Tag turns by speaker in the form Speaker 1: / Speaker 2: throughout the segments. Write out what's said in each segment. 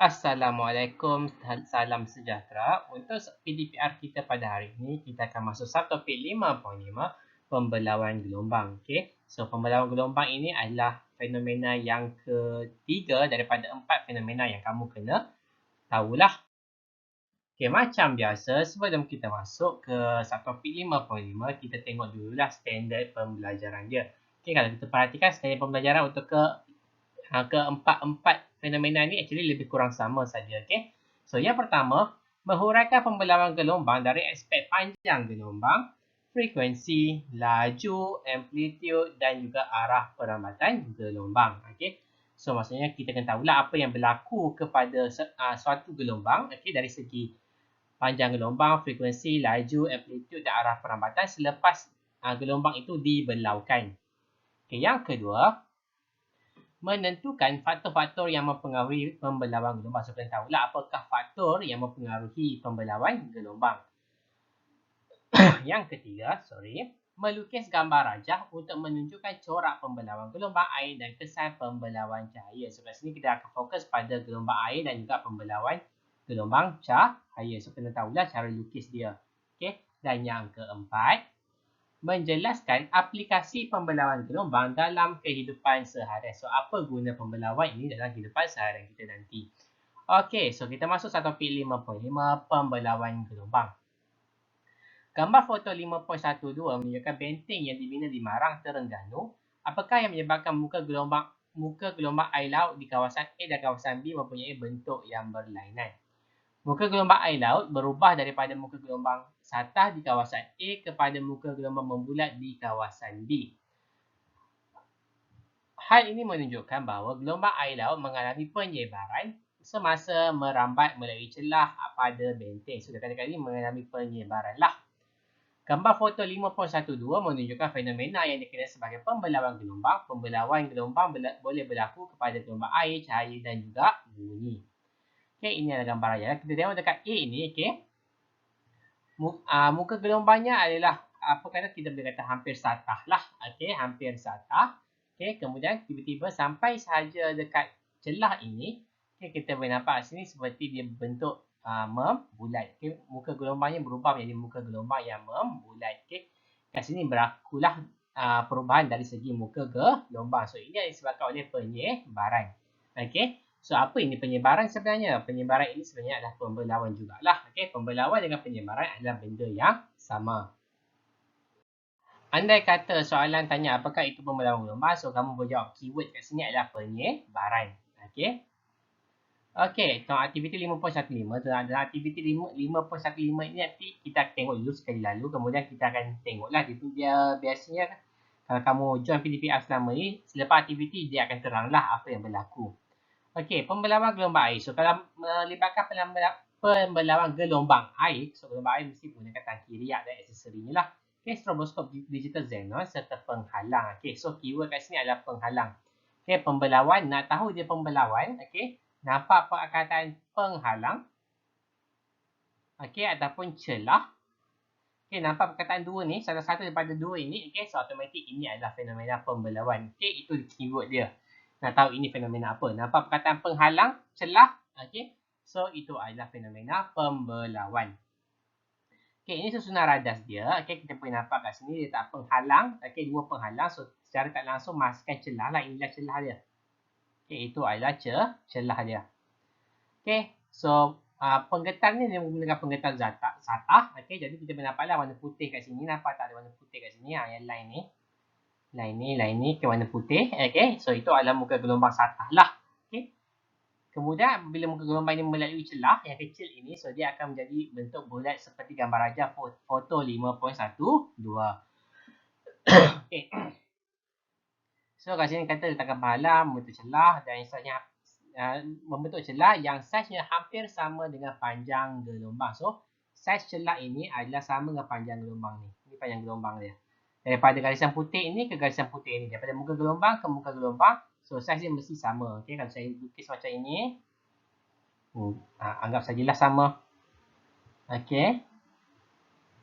Speaker 1: Assalamualaikum, salam sejahtera. Untuk PDPR kita pada hari ini, kita akan masuk subtopik 5.5, pembelauan gelombang. Okay? So, pembelauan gelombang ini adalah fenomena yang ketiga daripada 4 fenomena yang kamu kena tahulah. Okay, macam biasa, sebelum kita masuk ke subtopik 5.5, kita tengok dululah standard pembelajaran dia. Okay, kalau kita perhatikan standard pembelajaran untuk keempat-empat fenomena ni actually lebih kurang sama saja. Okay? So, yang pertama, menghuraikan pembelauan gelombang dari aspek panjang gelombang, frekuensi, laju, amplitude dan juga arah perambatan gelombang. Okay? So, maksudnya kita kena tahulah apa yang berlaku kepada suatu gelombang, okay, dari segi panjang gelombang, frekuensi, laju, amplitude dan arah perambatan selepas gelombang itu dibelaukan. Okay, yang kedua, menentukan faktor-faktor yang mempengaruhi pembelauan gelombang. So, kena tahulah apakah faktor yang mempengaruhi pembelauan gelombang. Yang ketiga, melukis gambar rajah untuk menunjukkan corak pembelauan gelombang air dan kesan pembelauan cahaya. So, kat sini kita akan fokus pada gelombang air dan juga pembelauan gelombang cahaya. So, kena tahulah cara lukis dia. Okay? Dan yang keempat, menjelaskan aplikasi pembelauan gelombang dalam kehidupan seharian. So, apa guna pembelauan ini dalam kehidupan seharian kita nanti? Okey, so kita masuk topik 5.5, pembelauan gelombang. Gambar foto 5.12 menunjukkan benteng yang dibina di Marang, Terengganu. Apakah yang menyebabkan muka gelombang air laut di kawasan A dan kawasan B mempunyai bentuk yang berlainan? Muka gelombang air laut berubah daripada muka gelombang satah di kawasan A kepada muka gelombang membulat di kawasan B. Hal ini menunjukkan bahawa gelombang air laut mengalami penyebaran semasa merambat melalui celah pada benteng. So, dekat-dekat ini mengalami penyebaran lah. Gambar foto 5.12 menunjukkan fenomena yang dikenal sebagai pembelauan gelombang. Pembelauan gelombang boleh berlaku kepada gelombang air, cahaya dan juga bunyi. Okay, ini adalah gambar raya. Kita tengok dekat A ni, okay. Muka gelombangnya adalah, apa kata, kita boleh kata hampir satah lah. Okay, hampir satah. Okay, kemudian tiba-tiba sampai sahaja dekat celah ini, okay, kita boleh nampak sini seperti dia bentuk membulat. Okay, muka gelombangnya berubah menjadi muka gelombang yang membulat. Okay, kat sini berlakulah perubahan dari segi muka gelombang. So, ini disebabkan oleh penyebaran. Okay. So, apa ini penyebaran sebenarnya? Penyebaran ini sebenarnya adalah pembelauan jugalah. Okay, pembelauan dengan penyebaran adalah benda yang sama. Andai kata soalan tanya apakah itu pembelauan gelombang, so kamu boleh jawab keyword kat sini adalah penyebaran. Okay. Okay, tentang aktiviti 5.15. Dalam aktiviti 5.15 ini nanti kita tengok dulu sekali lalu. Kemudian kita akan tengoklah dia biasanya kalau kamu join PDPR selama ni, selepas aktiviti dia akan teranglah apa yang berlaku. Okey, pembelauan gelombang air. So, kalau melibatkan pembelauan gelombang air, so gelombang air mesti gunakan tangki riak dan aksesorinya lah. Okey, stroboskop digital xenon serta penghalang. Okey, so keyword kat sini adalah penghalang. Okey, pembelauan, nak tahu dia pembelauan, okey, nampak perkataan penghalang, okey, ataupun celah. Okey, nampak perkataan dua ni, salah satu daripada dua ini, okey, so automatik ini adalah fenomena pembelauan. Okey, itu keyword dia. Nak tahu ini fenomena apa. Nampak perkataan penghalang, celah. Okay. So, itu adalah fenomena pembelauan. Okay, ini susunan radas dia. Okay, kita boleh nampak kat sini dia tak penghalang. Okay, dua penghalang. So, secara tak langsung masukkan celah lah. Inilah celah dia. Okay, itu adalah celah dia. Okay, so penggetar ni dia menggunakan penggetar satah. Okay, jadi kita boleh nampaklah warna putih kat sini. Nampak tak ada warna putih kat sini? Yang line ni. Line ni ke warna putih. Okay, so itu adalah muka gelombang satah lah. Okay. Kemudian bila muka gelombang ini melalui celah yang kecil ini, so dia akan menjadi bentuk bulat seperti gambar rajah foto 5.12. Okay. So kat sini kata letakkan penghalang, membentuk celah dan saiznya membentuk celah yang saiznya hampir sama dengan panjang gelombang. So saiz celah ini adalah sama dengan panjang gelombang ni. Ini panjang gelombang dia. Daripada garisan putih ini ke garisan putih ini. Daripada muka gelombang ke muka gelombang. So, saiz dia mesti sama. Okay, kalau saya lukis macam ini. Anggap sajalah sama. Okay.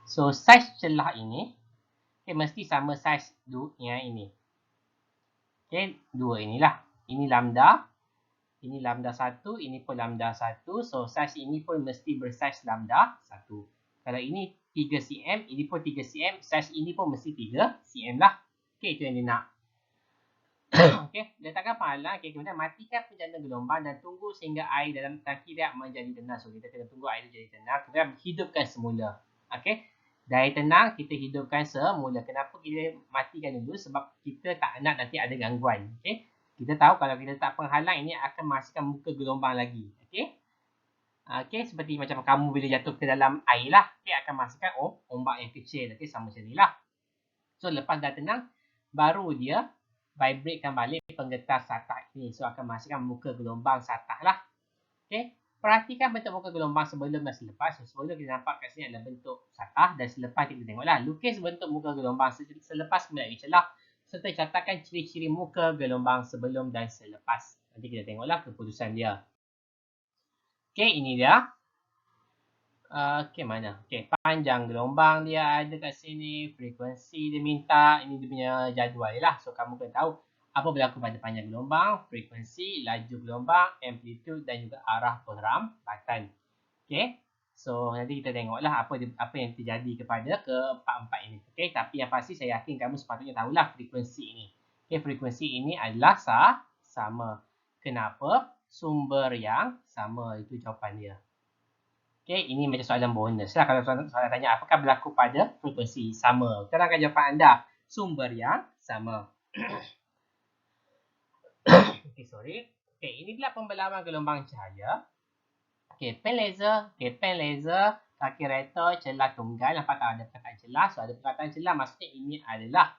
Speaker 1: So, saiz celah ini. Okay, mesti sama saiz yang ini. Okay, dua inilah. Ini lambda. Ini lambda 1, ini pun lambda 1. So, saiz ini pun mesti bersaiz lambda 1. Kalau ini 3 cm, ini pun 3 cm. Saiz ini pun mesti 3 cm lah. Okey, itu yang dia nak. Okey, letakkan penghalang. Okey, kemudian matikan penjana gelombang dan tunggu sehingga air dalam tangki reak menjadi tenang. So, kita kena tunggu air jadi tenang. Kemudian hidupkan semula. Okey, dari tenang kita hidupkan semula. Kenapa kita matikan dulu? Sebab kita tak nak nanti ada gangguan. Okey, kita tahu kalau kita letak penghalang ini akan masukkan muka gelombang lagi. Okey. Okey, seperti macam kamu bila jatuh ke dalam air lah. Okey, akan masukkan ombak yang kecil. Okey, sama macam ni lah. So, lepas dah tenang, baru dia vibratekan balik penggetar satah ini. So, akan masukkan muka gelombang satah lah. Okey, perhatikan bentuk muka gelombang sebelum dan selepas. So, sebelum kita nampak kat sini adalah bentuk satah dan selepas kita tengoklah. Lukis bentuk muka gelombang selepas kemudian celah serta catatkan ciri-ciri muka gelombang sebelum dan selepas. Nanti kita tengoklah keputusan dia. Okey, ini dia. Okey, mana? Okey, panjang gelombang dia ada kat sini. Frekuensi dia minta. Ini dia punya jadual lah. So, kamu kena tahu apa berlaku pada panjang gelombang, frekuensi, laju gelombang, amplitude dan juga arah perambatan. Okey. So, nanti kita tengoklah apa yang terjadi kepada keempat-empat ini. Okey, tapi yang pasti saya yakin kamu sepatutnya tahulah frekuensi ini. Okey, frekuensi ini adalah sama. Kenapa? Sumber yang sama. Itu jawapan dia. Okey, ini macam soalan bonus lah. Kalau soalan tanya apakah berlaku pada frekuensi sama. Terangkan jawapan anda. Sumber yang sama. Okey, sorry. Okey, ini pula pembelawan gelombang cahaya. Okey, pen laser. Okey, pen laser. Kaki reaktor, celah tunggal. Nampak tak ada perkataan celah. So, ada perkataan celah. Maksudnya ini adalah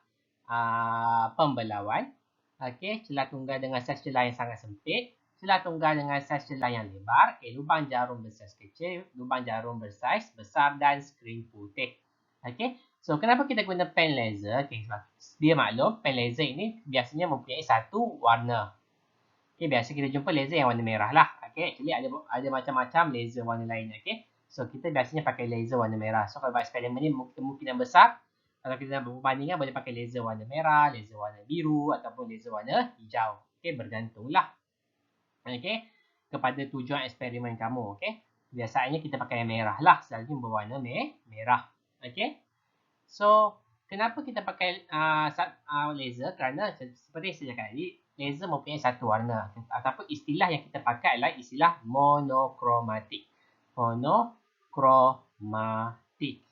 Speaker 1: pembelawan. Okey, celah tunggal dengan saiz celah yang sangat sempit. Celah tunggal dengan saiz celah yang lebar. Okay, lubang jarum bersaiz kecil, lubang jarum bersaiz besar dan skrin putih. Okay, so kenapa kita guna pen laser? Okay, sebab dia maklum pen laser ini biasanya mempunyai satu warna. Okay, biasa kita jumpa laser yang warna merah lah. Okay, actually ada macam-macam laser warna lain. Okay, so kita biasanya pakai laser warna merah. So kalau buat eksperimen ni kemungkinan besar kalau kita nak berbandingan boleh pakai laser warna merah, laser warna biru ataupun laser warna hijau. Okay, bergantunglah. Okey, kepada tujuan eksperimen kamu. Okey, biasanya kita pakai yang merah lah, selalu berwarna merah. Okey, so kenapa kita pakai laser? Kerana seperti saya cakap tadi, laser mempunyai satu warna ataupun istilah yang kita pakai adalah istilah monokromatik. Monokromatik.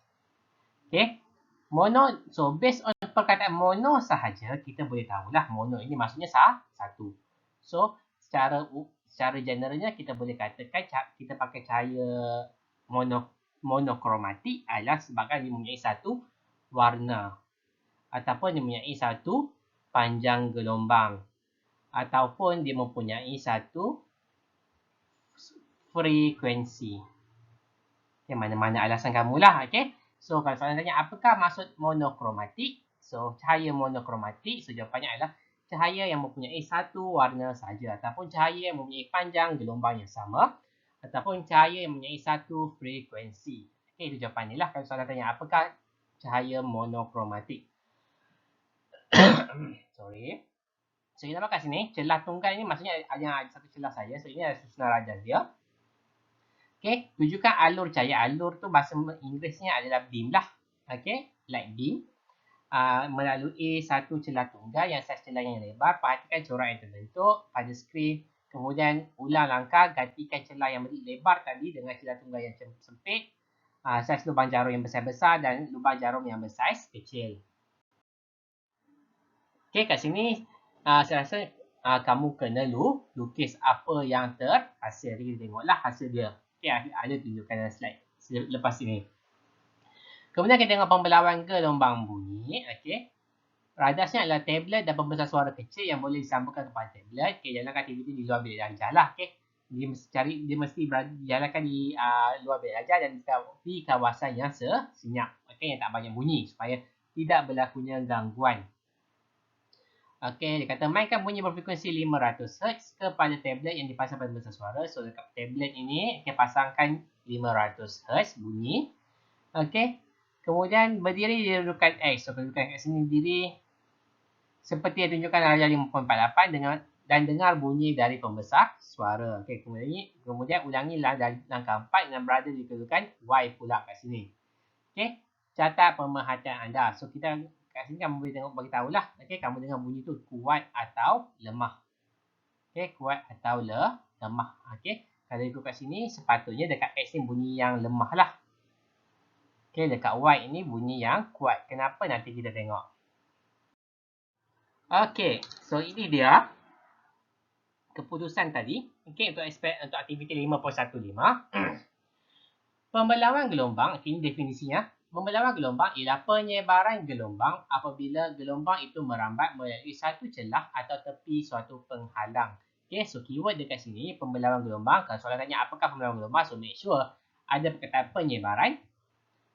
Speaker 1: Okey, mono. So based on perkataan mono sahaja kita boleh tahulah mono ini maksudnya satu. So secara generalnya kita boleh katakan kita pakai cahaya monokromatik adalah sebabkan dia mempunyai satu warna ataupun dia mempunyai satu panjang gelombang ataupun dia mempunyai satu frekuensi. Okay, mana-mana alasan kamulah. Okay, so kalau soalan tanya apakah maksud monokromatik? So cahaya monokromatik, so jawapannya adalah cahaya yang mempunyai satu warna saja ataupun cahaya yang mempunyai panjang gelombang yang sama ataupun cahaya yang mempunyai satu frekuensi. Okay, itu jawapannya lah. Kalau soalan tanya apakah cahaya monokromatik. Sorry. So kita nampak kat sini, celah tunggal ini maksudnya hanya ada satu celah saja. So ini adalah susunan radial dia. Okay, tunjukkan alur cahaya. Alur tu bahasa Inggerisnya adalah beam lah. Okay, light beam. Melalui satu celah tunggal yang saiz celah yang lebar. Perhatikan corak yang terbentuk pada skrin. Kemudian ulang langkah, gantikan celah yang lebar tadi dengan celah tunggal yang sempit. Saiz lubang jarum yang besar-besar dan lubang jarum yang bersaiz kecil. Okay, kat sini saya rasa kamu kena lukis apa yang terhasil. Kita tengoklah hasil dia. Okay, ada tunjukkan dalam slide lepas ini. Kemudian kita tengok pembelawan gelombang bunyi. Okay, radiusnya adalah tablet dan pembesar suara kecil yang boleh disambungkan kepada tablet. Okay, jalankan aktiviti di luar bilik darjah lah. Okay, dia mesti dijalankan di luar bilik darjah dan di kawasan yang senyap. Okay, yang tak banyak bunyi supaya tidak berlakunya gangguan. Okey, dia kata mainkan bunyi berfrekuensi 500 Hz kepada tablet yang dipasang pada pembesar suara. So dekat tablet ini kita pasangkan 500 Hz bunyi. Okey. Kemudian berdiri di kedudukan X. So kedudukan X ini berdiri seperti yang tunjukkan radial 5.48 dengan dan dengar bunyi dari pembesar suara. Okey, kemudian ulangi langkah 4 dengan berada dikeluarkan Y pula kat sini. Okey, catat pemerhatian anda. So kita kat sini kamu boleh tengok bagi tahulah. Okey, kamu dengar bunyi tu kuat atau lemah. Okey, kuat atau lemah. Okey, kalau ikut kat sini sepatutnya dekat X ni bunyi yang lemah lah. Okey, dekat Y ini bunyi yang kuat. Kenapa nanti kita tengok. Okey, so ini dia keputusan tadi. Okey, untuk aktiviti 5.15. Pembelawan gelombang, ini definisinya. Pembelawan gelombang ialah penyebaran gelombang apabila gelombang itu merambat melalui satu celah atau tepi suatu penghalang. Okey, so keyword dekat sini pembelawan gelombang. Kalau soalan tanya apakah pembelawan gelombang, so make sure ada perkataan penyebaran.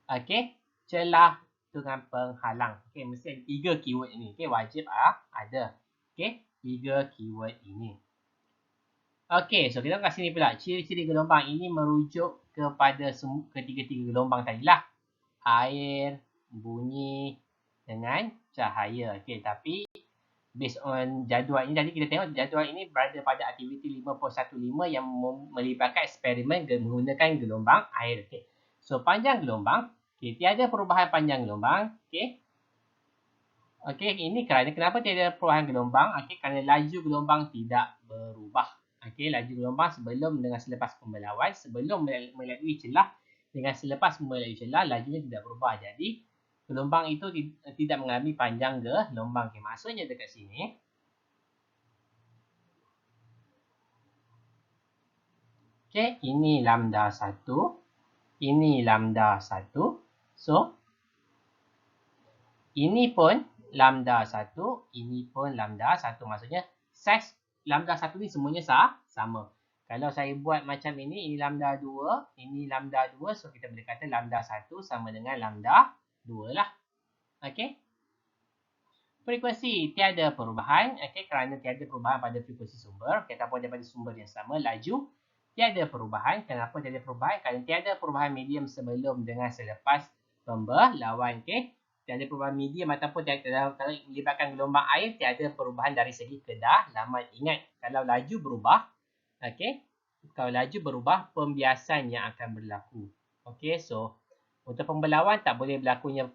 Speaker 1: Okey, celah dengan penghalang. Okey, mesti ada 3 keyword ini. Okey, wajib ada. Okey, 3 keyword ini. Okey, so kita kat sini pula. Ciri-ciri gelombang ini merujuk kepada ketiga-tiga gelombang tadilah. Air, bunyi dengan cahaya. Okey, tapi based on jadual ini, jadi kita tengok jadual ini berada pada aktiviti 5.15 yang melibatkan eksperimen menggunakan gelombang air. Okey, so panjang gelombang. Okey, tiada perubahan panjang gelombang. Okey. Okey, ini kenapa tiada perubahan gelombang? Okey, kerana laju gelombang tidak berubah. Okey, laju gelombang sebelum dengan selepas pembelauan, sebelum melalui celah dengan selepas melalui celah, lajunya tidak berubah. Jadi, gelombang itu tidak mengalami panjang gelombang. Okey, maksudnya dekat sini. Okey, ini lambda 1. Ini lambda 1. So, ini pun lambda 1. Ini pun lambda 1. Maksudnya, saiz lambda 1 ni semuanya sama. Kalau saya buat macam ini lambda 2, ini lambda 2. So, kita boleh kata lambda 1 sama dengan lambda 2 lah. Okey. Frekuensi tiada perubahan. Okey, kerana tiada perubahan pada frekuensi sumber. Kita pun daripada sumber yang sama. Laju tiada perubahan. Kenapa tiada perubahan? Kerana tiada perubahan medium sebelum dengan selepas pembelauan. Okey. Tiada perubahan medium ataupun kalau melibatkan gelombang air, tiada perubahan dari segi kedalaman. Ingat, kalau laju berubah, okey, kalau laju berubah, pembiasan yang akan berlaku. Okey, so untuk pembelauan tak boleh berlakunya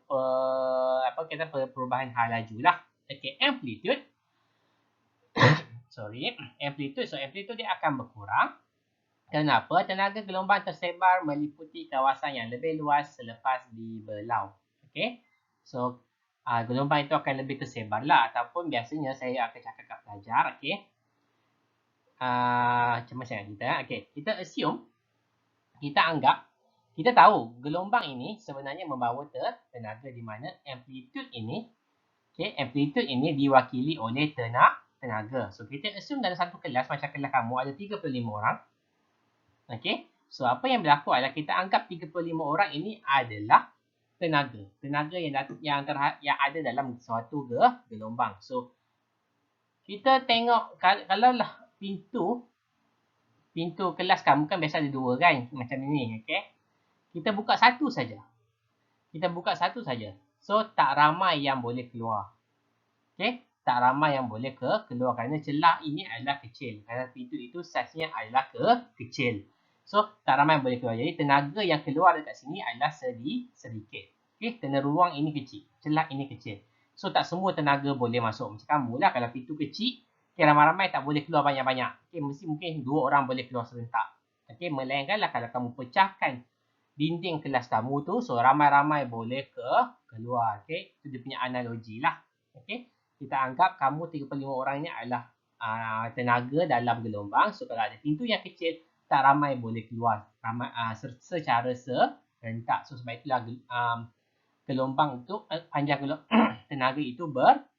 Speaker 1: perubahan hal laju lah. Okey, amplitude. Amplitude. So amplitude dia akan berkurang. Kenapa? Tenaga gelombang tersebar meliputi kawasan yang lebih luas selepas dibelau. Okey. So, gelombang itu akan lebih tersebar lah. Ataupun biasanya saya akan cakap kat pelajar. Okey. Macam mana kita? Okey. Kita assume, kita anggap, kita tahu gelombang ini sebenarnya membawa tenaga di mana amplitude ini, okey, amplitude ini diwakili oleh tenaga. So, kita assume dalam satu kelas, macam kelas kamu ada 35 orang. Okey. So, apa yang berlaku adalah kita anggap 35 orang ini adalah tenaga. Tenaga yang ada dalam suatu gelombang. So, kita tengok kalaulah pintu kelas kamu kan biasa ada 2 kan. Macam ini. Okey. Kita buka satu saja. So, tak ramai yang boleh keluar. Okey. Tak ramai yang boleh keluar kerana celah ini adalah kecil. Kerana pintu itu saiznya adalah kecil. So, tak ramai yang boleh keluar. Jadi, tenaga yang keluar dekat sini adalah sedikit. Okey, kerana ruang ini kecil. Celah ini kecil. So, tak semua tenaga boleh masuk. Macam kamu lah, kalau pintu kecil, okay, ramai-ramai tak boleh keluar banyak-banyak. Okay, mungkin 2 orang boleh keluar serentak. Okay, melainkanlah kalau kamu pecahkan dinding kelas kamu tu, so ramai-ramai boleh keluar. Okay, itu dia punya analogi lah. Okay, kita anggap kamu 35 orang ni adalah tenaga dalam gelombang. So, kalau ada pintu yang kecil, tak ramai boleh keluar secara serentak. So, sebab itulah gelombang itu, panjang tenaga itu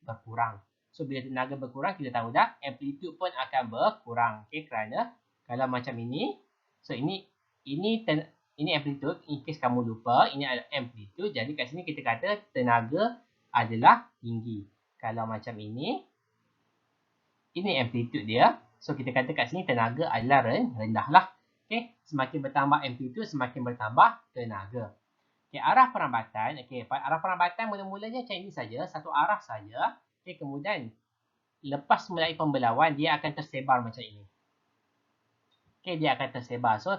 Speaker 1: berkurang. So, bila tenaga berkurang, kita tahu dah amplitude pun akan berkurang. Okay, kerana kalau macam ini, so ini amplitude, in case kamu lupa, ini adalah amplitude. Jadi, kat sini kita kata tenaga adalah tinggi. Kalau macam ini amplitude dia. So, kita kata kat sini tenaga adalah rendah lah. Okay, semakin bertambah amplitude, semakin bertambah tenaga. Okay, arah perambatan. Okay, arah perambatan mula-mulanya macam ini saja. Satu arah saja. Okay, kemudian lepas mulai pembelauan, dia akan tersebar macam ini. Okey, dia akan tersebar. So,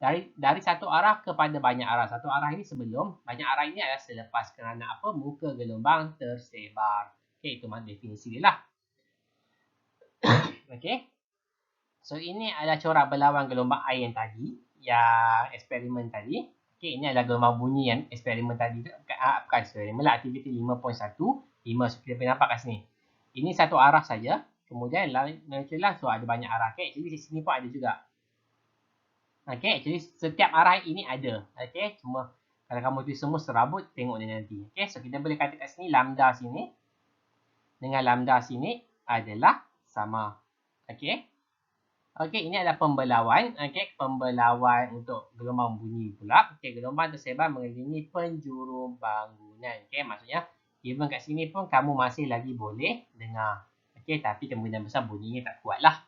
Speaker 1: dari satu arah kepada banyak arah. Satu arah ini sebelum, banyak arah ini adalah selepas, kerana apa? Muka gelombang tersebar. Okey, itu makna definisi dia lah. Okey. So, ini adalah corak berlawan gelombang air yang tadi, yang eksperimen tadi. Okey, ini adalah gelombang bunyi yang eksperimen tadi. Bukan eksperimen lah, aktiviti 5.1. 5, so kita boleh nampak kat sini. Ini satu arah saja. Kemudian, natural so ada banyak arah. Okey, jadi di sini pun ada juga. Okey, jadi setiap arah ini ada. Okey, cuma kalau kamu tulis semua serabut, tengok dia nanti. Okey, so kita boleh kata kat sini, lambda sini dengan lambda sini adalah sama. Okey. Okey, ini adalah pembelauan. Okey, pembelauan untuk gelombang bunyi pula. Okey, gelombang tersebar mengelilingi penjuru bangunan. Okey, maksudnya even kat sini pun kamu masih lagi boleh dengar. Okey, tapi kemungkinan besar bunyinya tak kuat lah.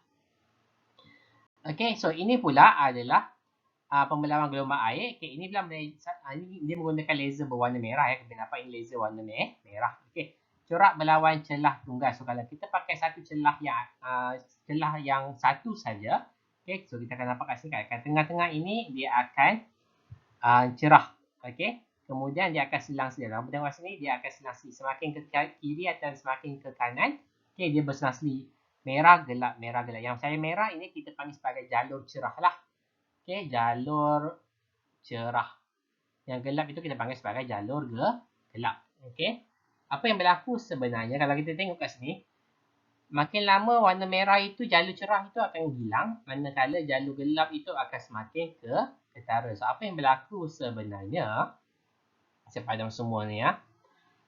Speaker 1: Okey, so ini pula adalah pembelauan gelombang air. Okey, ini pula ini dia menggunakan laser berwarna merah ya. Kenapa ini laser warna merah? Okey. Corak berlawan celah tunggal. So, kalau kita pakai satu celah yang satu saja, okey, so kita akan nampak kat sini kat tengah-tengah ini dia akan cerah, okey. Kemudian dia akan selang-seling. Kamu tengok kat sini dia akan selang-seling. Semakin ke kiri atau semakin ke kanan, okey, dia berselang-seling. Merah gelap, merah gelap. Yang saya merah ini kita panggil sebagai jalur cerah lah. Okey, jalur cerah. Yang gelap itu kita panggil sebagai jalur gelap. Okey. Apa yang berlaku sebenarnya kalau kita tengok kat sini, makin lama warna merah itu, jalur cerah itu akan hilang, manakala jalur gelap itu akan semakin ketara. So, apa yang berlaku sebenarnya, saya padam semua ni ya.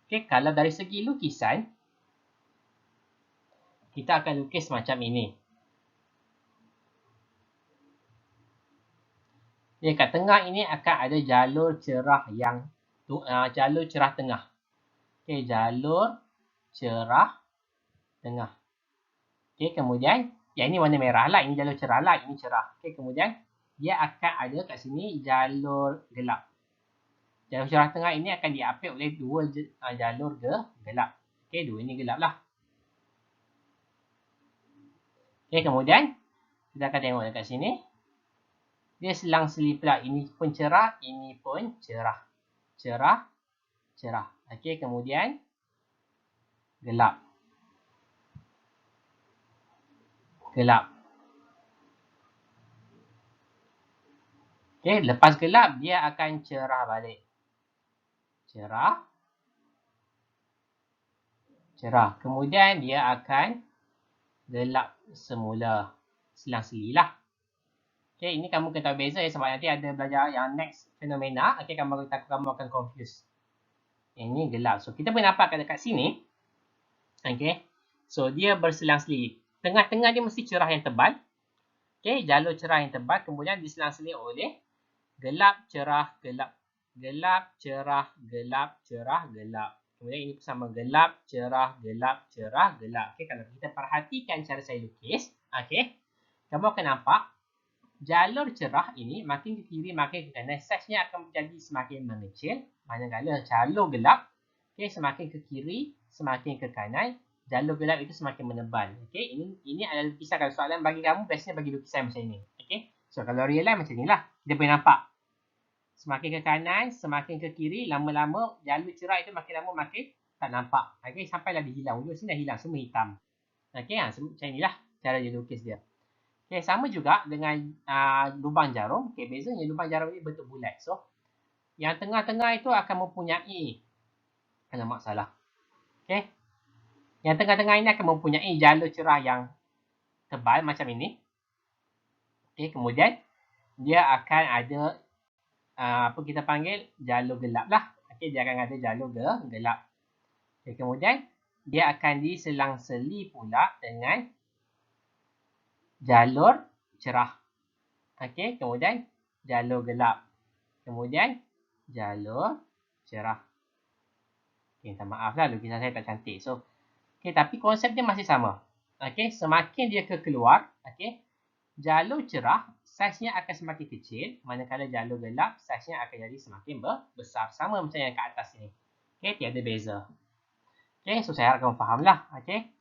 Speaker 1: Okey, kalau dari segi lukisan, kita akan lukis macam ini. Okey, kat tengah ini akan ada jalur cerah jalur cerah tengah. Okey, jalur cerah tengah. Okey, kemudian yang ini warna merah lah, ini jalur cerah lah, ini cerah. Okey, kemudian dia akan ada kat sini jalur gelap. Jalur cerah tengah ini akan diapit oleh dua jalur gelap. Okey, dua ini gelap lah. Okey, kemudian kita akan tengok dekat sini. Dia selang-seli pula, ini pun cerah, ini pun cerah. Cerah, cerah. Okey, kemudian gelap. Gelap. Okey, lepas gelap dia akan cerah balik. Cerah. Cerah. Kemudian dia akan gelap semula. Selang-seli lah. Okey, ini kamu kena tahu beza ya, sebab nanti ada belajar yang next fenomena. Okey, kamu akan confuse. Ini gelap. So, kita boleh nampak dekat sini. Okey. So, dia berselang-seli. Tengah-tengah dia mesti cerah yang tebal. Okey, jalur cerah yang tebal. Kemudian diselang-seli oleh gelap, cerah, gelap. Gelap, cerah, gelap, cerah, gelap. Kemudian ini sama gelap, cerah, gelap, cerah, gelap. Okey, kalau kita perhatikan cara saya lukis, okey, kamu akan nampak jalur cerah ini makin ke kiri, makin ke kanan, saiznya akan menjadi semakin mengecil. Manakala jalur gelap, okey, semakin ke kiri, semakin ke kanan, jalur gelap itu semakin menebal. Okey, ini adalah lukisan. Kalau soalan bagi kamu, biasanya bagi lukisan macam ini. Okey, so kalau real life macam inilah. Kita boleh nampak. Semakin ke kanan, semakin ke kiri, lama-lama jalur cerah itu makin lama makin tak nampak. Okey, sampailah dia hilang. Ujung sini dah hilang, semua hitam. Okey, macam inilah cara dia lukis dia. Okey, sama juga dengan lubang jarum. Okey, bezanya lubang jarum ini bentuk bulat. So, yang tengah-tengah itu akan mempunyai, alamak salah. Okey. Yang tengah-tengah ini akan mempunyai jalur cerah yang tebal macam ini. Okey, kemudian dia akan ada apa kita panggil jalur gelap lah. Okey, dia akan ada jalur gelap. Okey, kemudian dia akan diselang-seli pula dengan jalur cerah. Okey, kemudian jalur gelap. Kemudian jalur cerah. Okey, minta maaf lah lukisan saya tak cantik. So, okey, tapi konsep dia masih sama. Okey, semakin dia ke keluar, okey, jalur cerah saiznya akan semakin kecil, manakala jalur gelap saiznya akan jadi semakin besar. Sama macam yang kat atas ni. Okey, tiada beza. Okey, so saya harap kamu fahamlah. Okey.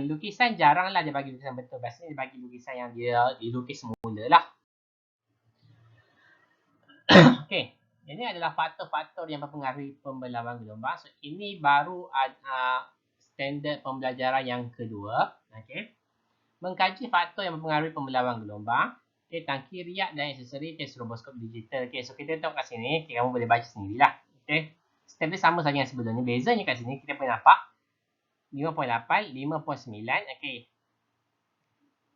Speaker 1: lukisan jaranglah dia bagi lukisan betul. Biasanya dia bagi lukisan yang dia dilukis semula lah. Okey. Ini adalah faktor-faktor yang mempengaruhi pembelawan gelombang. So, ini baru standard pembelajaran yang kedua. Okey. Mengkaji faktor yang mempengaruhi pembelawan gelombang. Okey, tangki riak dan aksesori stroboskop digital. Okey, so kita tengok kat sini, okay, kamu boleh baca sendirilah. Okey. Step dia sama saja yang sebelumnya. Bezanya kat sini kita boleh nampak 5.8, 5.9. Okey.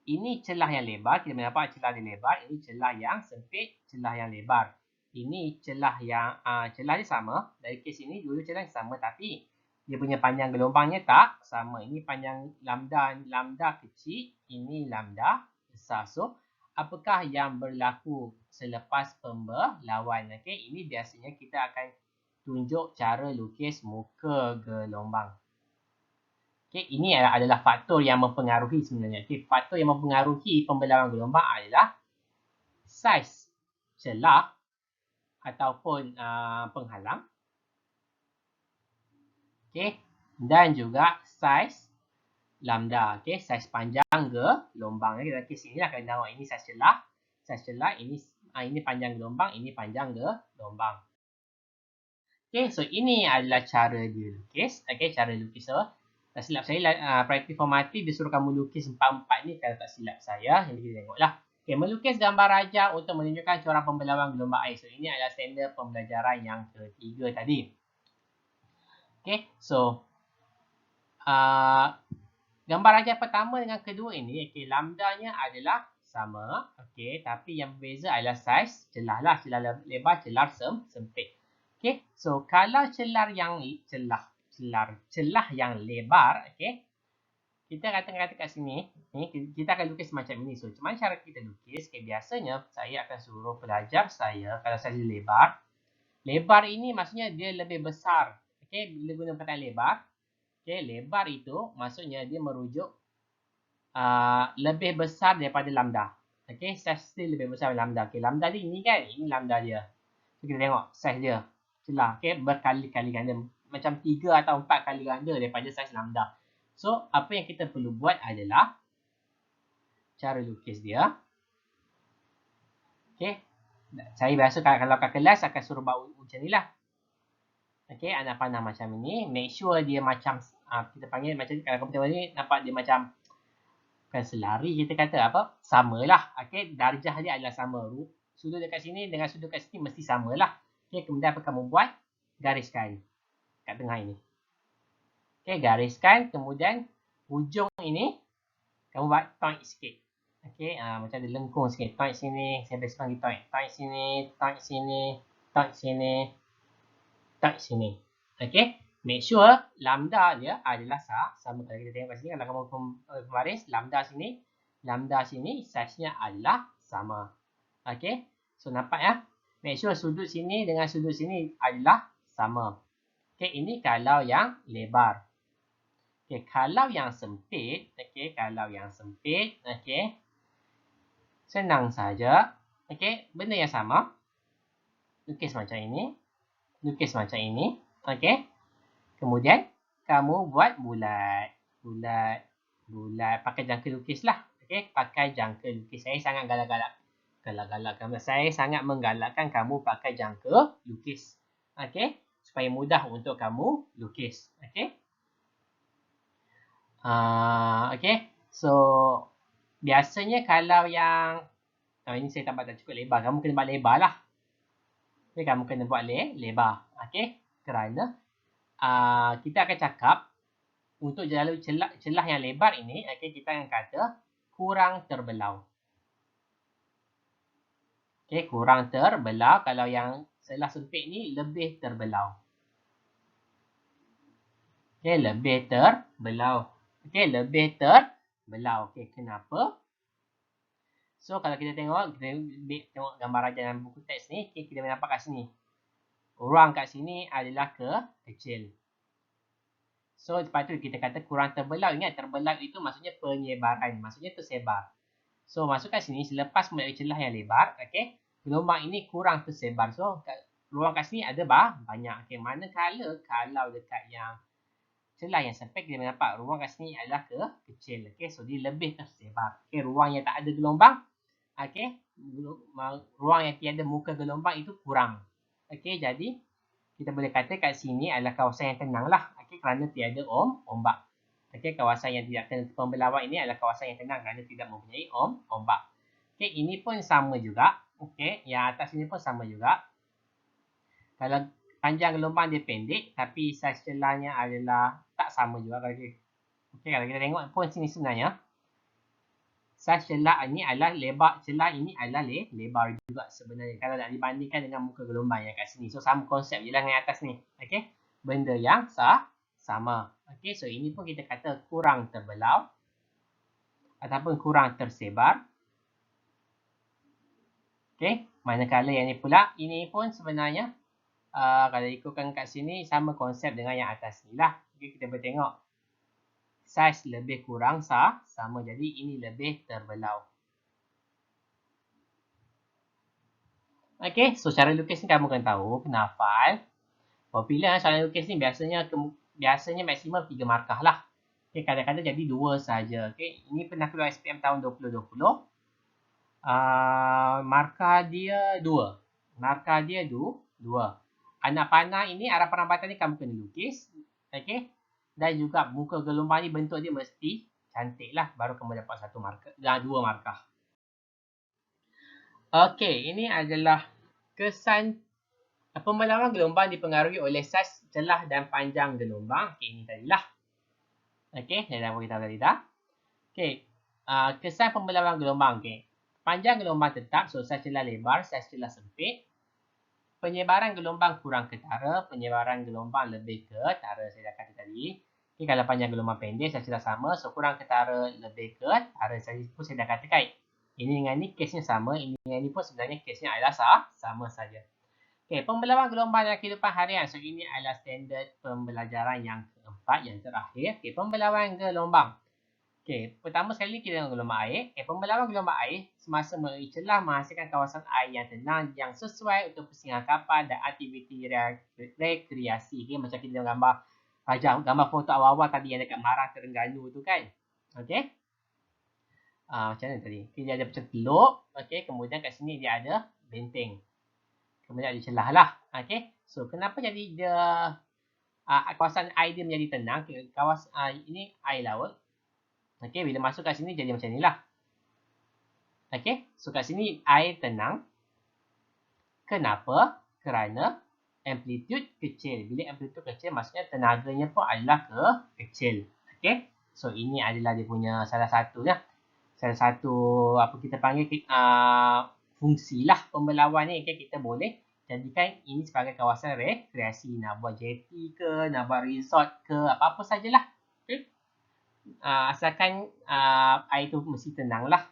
Speaker 1: Ini celah yang lebar, kita boleh nampak celah yang lebar. Ini celah yang sempit, celah yang lebar. Ini celah yang celah dia sama. Dari kes ini dua celah yang sama, tapi dia punya panjang gelombangnya tak sama. Ini panjang lambda kecil, ini lambda besar. So, apakah yang berlaku selepas pembelawan? Okey, ini biasanya kita akan tunjuk cara lukis muka gelombang. Okey, ini adalah faktor yang mempengaruhi sebenarnya. Okey, faktor yang mempengaruhi pembelawan gelombang adalah saiz celah ataupun penghalang. Okey, dan juga saiz lambda. Okey, saiz panjang gelombang. Kita kes sini lah kena tengok ini saiz celah, ini panjang gelombang, ini panjang gelombang. Okey, so ini adalah cara dia lukis. Okey, cara lukis tak silap saya praktik formatif dia suruh kamu lukis 4-4 ni kalau tak silap saya. Yang kita tengoklah. Okey, melukis gambar rajah untuk menunjukkan corak pembelawan gelombang air. So, ini adalah standard pembelajaran yang ketiga tadi. Okey, so gambar rajah pertama dengan kedua ini, okey, lambdanya adalah sama. Okey, tapi yang berbeza adalah saiz celah lah. Celah lebar, celah sempit. Okey, so kalau celah yang lebar, okey, kita kata kat sini, ni kita akan lukis macam ini. So, macam mana cara kita lukis? Okay, biasanya saya akan suruh pelajar saya, kalau saya lebar, lebar ini maksudnya dia lebih besar. Okey, bila guna perkataan lebar, okey, lebar itu maksudnya dia merujuk lebih besar daripada lambda. Okey, saiz dia lebih besar daripada lambda. Okey, lambda dia ini kan, ini lambda dia. So, kita tengok saiz dia. Celah, okey, berkali-kali ganda. Macam 3 atau 4 kali ganda daripada saiz lambda. So, apa yang kita perlu buat adalah cara lukis dia. Okey. Saya biasa kalau kat kelas akan suruh buat macam ni lah. Okey, anak panah macam ni. Make sure dia macam, kita panggil macam, kalau kamu tengok ni, nampak dia macam, bukan selari kita kata apa, samalah. Okey, darjah dia adalah sama. Sudut dekat sini dengan sudut kat sini mesti samalah. Okey, kemudian apa kamu buat? Gariskan kat tengah ini. Okey, gariskan, kemudian hujung ini kamu buat point sikit. Okey, macam ada lengkung sikit. Point sini, saya biasa panggil point. Point sini, point sini, point sini, point sini. Okey, make sure lambda dia adalah sama. Kalau kita tengok kat sini, kalau kamu pembaris, lambda sini, saiznya adalah sama. Okey, so nampak ya? Make sure sudut sini dengan sudut sini adalah sama. Okey, ini kalau yang lebar. Okey, kalau yang sempit, okey, senang saja. Okey, benda yang sama. Lukis macam ini. Okey. Kemudian, kamu buat bulat. Pakai jangka lukis lah. Okey, pakai jangka lukis. Saya sangat sangat menggalakkan kamu pakai jangka lukis. Okey, supaya mudah untuk kamu lukis. Okey. Okey, so biasanya kalau yang ini saya tak cukup lebar, kamu kena buat lebar lah. Okey, kamu kena buat lebar. Okey, kerana kita akan cakap untuk jalur celah yang lebar ini, okey, kita akan kata kurang terbelau. Okey, kurang terbelau. Kalau yang celah sempit ni lebih terbelau. Okey, lebih terbelau. Okey, lebih terbelau. Okey, kenapa? So, kalau kita tengok gambar rajah dalam buku teks ni, okay, kita nampak kat sini. Ruang kat sini adalah kecil. So, lepas tu kita kata kurang terbelau. Ingat, terbelau itu maksudnya penyebaran. Maksudnya tersebar. So, masuk kat sini, selepas melalui celah yang lebar, okay, gelombang ini kurang tersebar. So, ruang kat sini ada banyak. Okay, manakala kalau dekat yang celah yang sempit, kita nampak ruang kat sini adalah kecil. Okey, so dia lebih tersebar. Okey, ruang yang tak ada gelombang, okey, ruang yang tiada muka gelombang itu kurang. Okey, jadi kita boleh kata kat sini adalah kawasan yang tenang lah. Okey, kerana tiada ombak. Okey, kawasan yang tidak kena pembelawan ini adalah kawasan yang tenang kerana tidak mempunyai ombak. Okey, ini pun sama juga. Okey, yang atas ini pun sama juga. Kalau panjang gelombang dia pendek, tapi saiz celahnya adalah tak sama juga. Okey, kalau kita tengok pun sini sebenarnya, saiz celah ini adalah lebar, celah ini adalah lebar juga sebenarnya. Kalau nak dibandingkan dengan muka gelombang yang kat sini. So, sama konsep je lah dengan atas ni. Okey, benda yang sama. Okey, so ini pun kita kata kurang terbelau ataupun kurang tersebar. Okey, manakala yang ni pula, ini pun sebenarnya kalau ikutkan kat sini sama konsep dengan yang atas ni lah. Okay, kita boleh tengok saiz lebih kurang sama, jadi ini lebih terbelau. Okey, so cara lukis ni kamu kena tahu, kena hafal. Apabila cara lukis ni biasanya maksimum 3 markah lah. Okey, kadang-kadang jadi 2 saja. Okey, ini pernah keluar SPM tahun 2020. Markah dia 2. Markah dia 2. Anak panah ini, arah perambatan ni kamu kena lukis. Okey. Dan juga muka gelombang ni bentuk dia mesti cantik lah. Baru kamu dapat 1 markah dan 2 markah. Okey, ini adalah kesan pembelawan gelombang dipengaruhi oleh saiz, celah dan panjang gelombang. Okey, ini tadilah. Okey, saya dah beritahu tadi dah. Okey, kesan pembelawan gelombang. Okey. Panjang gelombang tetap, so saiz celah lebar, saiz celah sempit. Penyebaran gelombang kurang ketara, penyebaran gelombang lebih ketara, saya dah kata tadi. Okay, kalau panjang gelombang pendek, saiz celah sama, so kurang ketara, lebih ketara. Saya pun saya dah katakan. Ini dengan ni kesnya sama, ini dengan ni pun sebenarnya kesnya adalah sama saja. Okay, pembelawan gelombang dalam kehidupan harian. So, ini adalah standard pembelajaran yang keempat, yang terakhir. Okay, pembelawan gelombang. Okey, pertama sekali kita tengok gelombang air. Pembelawan gelombang air semasa melalui celah menghasilkan kawasan air yang tenang yang sesuai untuk persinggahan kapal dan aktiviti rekreasi. Okay, macam kita tengok gambar foto awal-awal tadi yang dekat Marang Terengganu tu kan. Okey. Macam mana tadi? Okay, dia ada macam teluk. Okey, kemudian kat sini dia ada benteng. Kemudian ada celah lah. Okey. So, kenapa jadi dia kawasan air dia menjadi tenang? Kawasan ini air laut. Okey, bila masuk kat sini jadi macam ni lah. Okey, so kat sini air tenang. Kenapa? Kerana amplitude kecil. Bila amplitude kecil, maksudnya tenaganya pun adalah kecil. Okey, so ini adalah dia punya salah satu lah. Salah satu apa kita panggil fungsi lah pembelawan ni. Okay, kita boleh jadikan ini sebagai kawasan rekreasi. Nak buat jetty ke, nak buat resort ke, apa-apa sajalah. Okay. Asalkan air tu mesti tenang lah.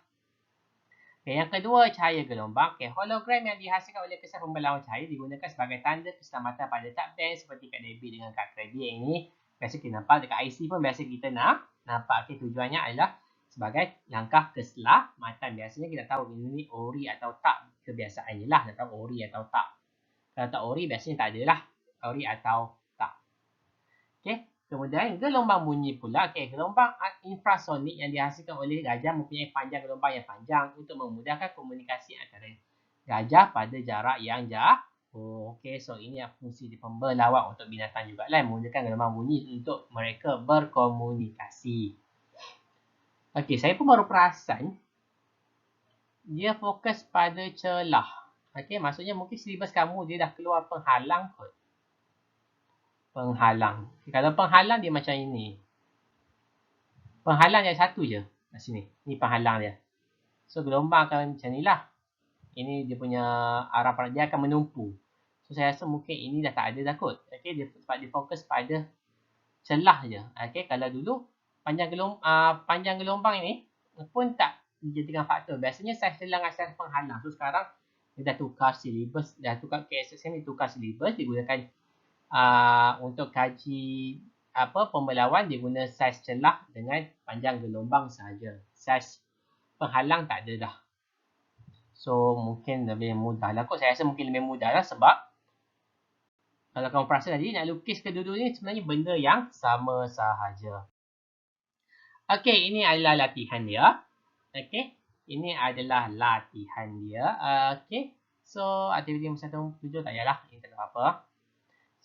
Speaker 1: Okay, yang kedua, cahaya gelombang. Okay, hologram yang dihasilkan oleh kesan pembelawan cahaya digunakan sebagai tanda keselamatan pada kad bank seperti kad debit dengan kad kredit ini. Biasa kita nampak dekat IC pun biasa kita nampak. Okay, tujuannya adalah sebagai langkah keselamatan. Biasanya kita tahu ini ori atau tak, kebiasaannya lah. Nak tahu ori atau tak. Kalau tak ori, biasanya tak ada lah. Ori atau tak. Okay. Kemudian gelombang bunyi pula. Okay, gelombang infrasonik yang dihasilkan oleh gajah mempunyai panjang gelombang yang panjang untuk memudahkan komunikasi antara gajah pada jarak yang jauh. Okay, so ini fungsi di pembelawak untuk binatang juga lah. Menggunakan gelombang bunyi untuk mereka berkomunikasi. Okay, saya pun baru perasan dia fokus pada celah. Okay, maksudnya mungkin silibus kamu dia dah keluar penghalang kot. Penghalang. Kalau penghalang dia macam ini. Penghalang yang satu je kat sini. Ni penghalang dia. So gelombang akan macam ni lah. Ini dia punya arah dia akan menumpu. So saya rasa mungkin ini dah tak ada dah kot. Okay, dia sebab dia fokus pada celah je. Okay, kalau dulu panjang gelombang ini pun tak dijadikan faktor. Biasanya saiz celah dengan saiz penghalang. So sekarang dia dah tukar silibus, dah tukar KSSM ni tukar silibus, digunakan untuk kaji pembelawan dia guna saiz celah dengan panjang gelombang sahaja. Saiz penghalang tak ada dah. So mungkin lebih mudah lah kot. Saya rasa mungkin lebih mudah lah sebab Kalau kamu perasan tadi, nak lukis kedua-dua ni sebenarnya benda yang sama sahaja. Okey, ini adalah latihan dia. Okey, ini adalah latihan dia. Okey, so aktiviti nombor 1.7 tak payahlah, ini tak ada apa-apa.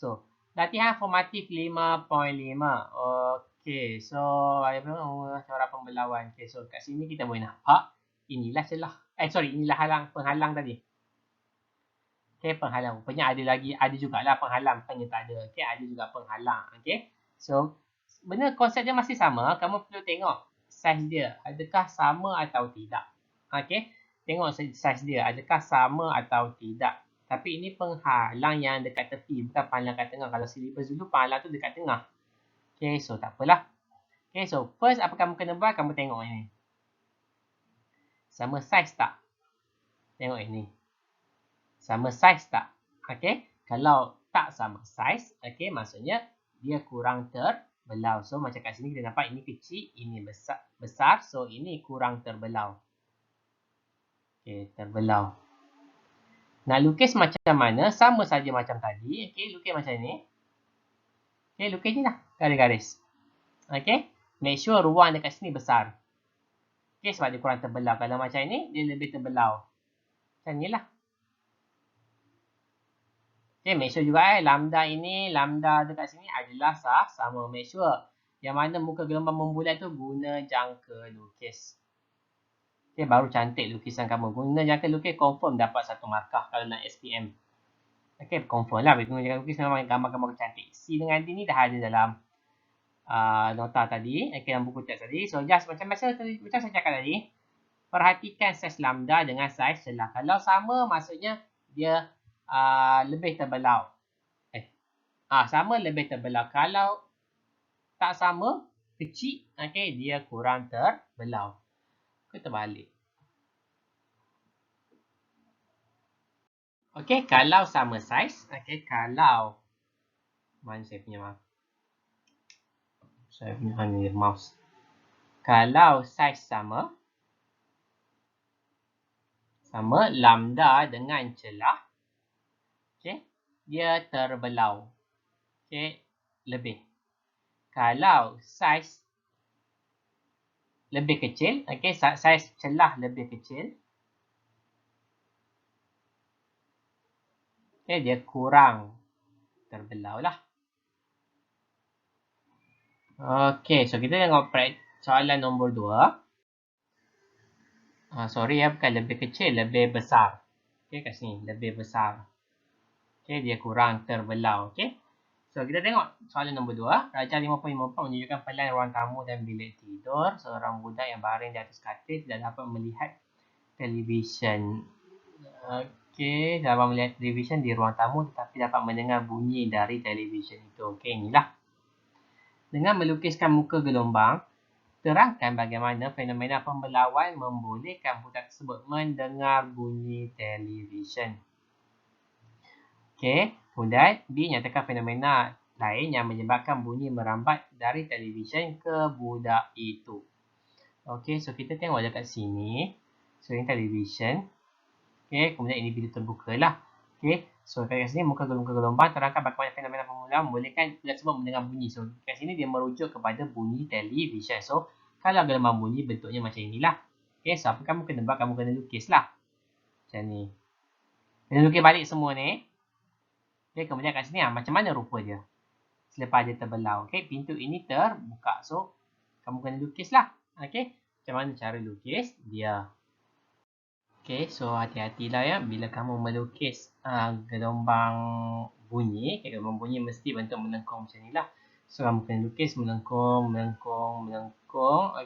Speaker 1: So, latihan formatif 5.5. Okey, so cara pembelauan. Okey, so kat sini kita boleh nampak inilah celah. Inilah penghalang tadi. Okey, penghalang. Rupanya ada jugalah penghalang, bukannya tak ada. Okey, ada juga penghalang. Okey. So, benda konsep dia masih sama. Kamu perlu tengok saiz dia. Adakah sama atau tidak. Okey. Tengok saiz dia. Adakah sama atau tidak. Tapi ini penghalang yang dekat tepi. Bukan penghalang kat tengah. Kalau silibus dulu, penghalang tu dekat tengah. Okey, so tak apalah. Okey, so first apa kamu kena buat? Kamu tengok ini. Sama saiz tak? Tengok ini. Sama saiz tak? Okey. Kalau tak sama saiz, okey, maksudnya dia kurang terbelau. So macam kat sini kita nampak ini kecil, ini besar. So ini kurang terbelau. Okey, terbelau. Nak lukis macam mana? Sama saja macam tadi. Okey, lukis macam ni. Okey, lukis ni lah. Garis-garis. Okey. Make sure ruang dekat sini besar. Okey, sebab dia kurang terbelau. Kalau macam ni, dia lebih terbelau. Macam ni lah. Okay, make sure juga lambda dekat sini adalah sama. Make sure yang mana muka gelombang membulat tu guna jangka lukis. Okay, baru cantik lukisan kamu. Guna jangka lukis confirm dapat 1 markah kalau nak SPM. Okay, confirm lah. Guna jangka lukis memang gambar-gambar cantik. C dengan D ni dah ada dalam nota tadi. Okay, dalam buku teks tadi. So, just macam saya cakap tadi. Perhatikan saiz lambda dengan saiz celah. Kalau sama, maksudnya dia lebih terbelau. Sama lebih terbelau. Kalau tak sama, kecil, okay, dia kurang terbelau. Kita balik. Okay, kalau sama saiz, okay, kalau mana saya punya mouse? Saya punya ni mouse. Kalau saiz sama lambda dengan celah, okay, dia terbelau. Okay, lebih. Kalau saiz lebih kecil, okay, saiz celah lebih kecil, okay, dia kurang terbelau lah. Okay, so kita tengok soalan nombor 2. Sorry ya, bukan lebih kecil, lebih besar. Okay, kat sini, lebih besar. Okay, dia kurang terbelau. Okay. So, kita tengok soalan nombor 2. Rajah 5.54 menunjukkan pelan ruang tamu dan bilik tidur. Seorang budak yang baring di atas katil tidak dapat melihat televisyen. Okay, dapat melihat televisyen di ruang tamu tetapi dapat mendengar bunyi dari televisyen itu. Okay, inilah. Dengan melukiskan muka gelombang, terangkan bagaimana fenomena pembelauan membolehkan budak tersebut mendengar bunyi televisyen. Okey, kemudian B nyatakan fenomena lain yang menyebabkan bunyi merambat dari televisyen ke budak itu. Okey, so kita tengok dekat sini. So, ini televisyen. Okey, kemudian ini bila terbuka lah. Okey, so kat sini muka gelombang terangkan bagaimana fenomena pembelauan membolehkan budak tersebut mendengar bunyi. So, kat sini dia merujuk kepada bunyi televisyen. So, kalau gelombang bunyi bentuknya macam inilah. Okey, so apa kamu kena buat? Kamu kena lukis lah. Macam ni. Kena lukis balik semua ni. Okay, kemudian kat sini macam mana rupa dia selepas dia terbelau. Okay, pintu ini terbuka. So, kamu kena lukis lah. Okay, macam mana cara lukis dia. Okay, so hati-hatilah ya bila kamu melukis gelombang bunyi. Okay, gelombang bunyi mesti bentuk melengkung macam ni lah. So, kamu kena lukis melengkung.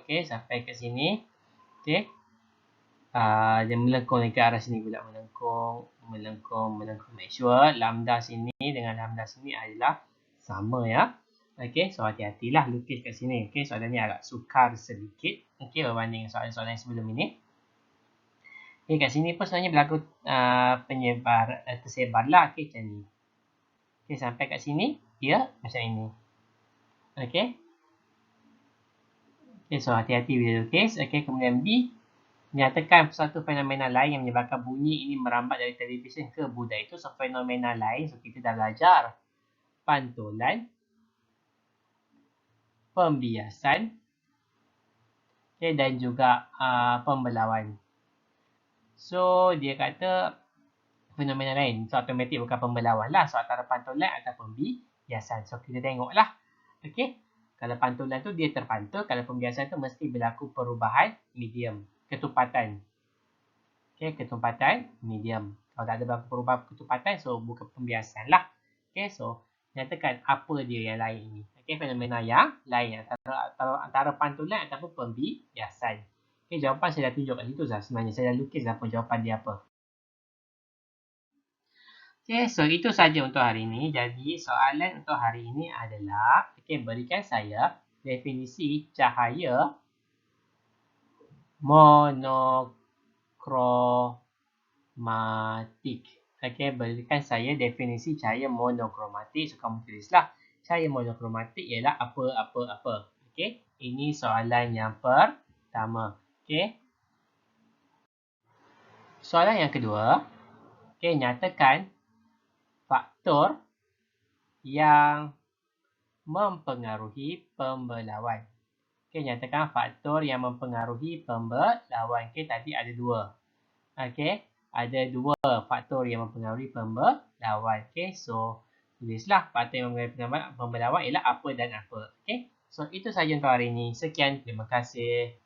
Speaker 1: Okay, sampai ke sini. Okay. Dia melengkung ke arah sini pula. Melengkung. Make sure lambda sini dengan lambda sini adalah sama ya. Okay, so hati-hatilah lukis kat sini. Okay, soalan ni agak sukar sedikit. Okay, berbanding soalan-soalan sebelum ini. Okay, kat sini pun sebenarnya berlaku tersebar lah. Okay, macam ni. Okay, sampai kat sini dia macam ini. Okay. Okay, so hati-hati bila lukis. Okay, kemudian B. Nyatakan satu fenomena lain yang menyebabkan bunyi ini merambat dari televisyen ke budak itu. So, fenomena lain. So, kita dah belajar pantulan, pembiasan, okay, dan juga pembelawan. So, dia kata fenomena lain. So, automatik bukan pembelawan lah. So, antara pantulan atau pembiasan. So, kita tengoklah. Okay. Kalau pantulan tu dia terpantul. Kalau pembiasan tu mesti berlaku perubahan medium. Ketupatan. Okay. Ketupatan medium. Kalau tak ada berlaku perubahan ketupatan, so bukan pembiasan lah. Okay. So, nyatakan apa dia yang lain ni. Okay. Fenomena yang lain. Antara pantulan ataupun pembiasan. Okay. Jawapan saya dah tunjuk kat situ lah sebenarnya. Saya dah lukis apa jawapan dia apa. Okay, so itu saja untuk hari ini. Jadi, soalan untuk hari ini adalah, okay, berikan saya definisi cahaya monokromatik. Okay, berikan saya definisi cahaya monokromatik. So, kamu tulislah. Cahaya monokromatik ialah apa. Okay, ini soalan yang pertama. Okay. Soalan yang kedua. Okay, nyatakan faktor yang mempengaruhi pembelawan. Okey, nyatakan faktor yang mempengaruhi pembelawan. Okey, tadi ada dua. Okey, ada dua faktor yang mempengaruhi pembelawan. Okey, so tulislah faktor yang mempengaruhi pembelawan ialah apa dan apa. Okey, so itu sahaja untuk hari ini. Sekian, terima kasih.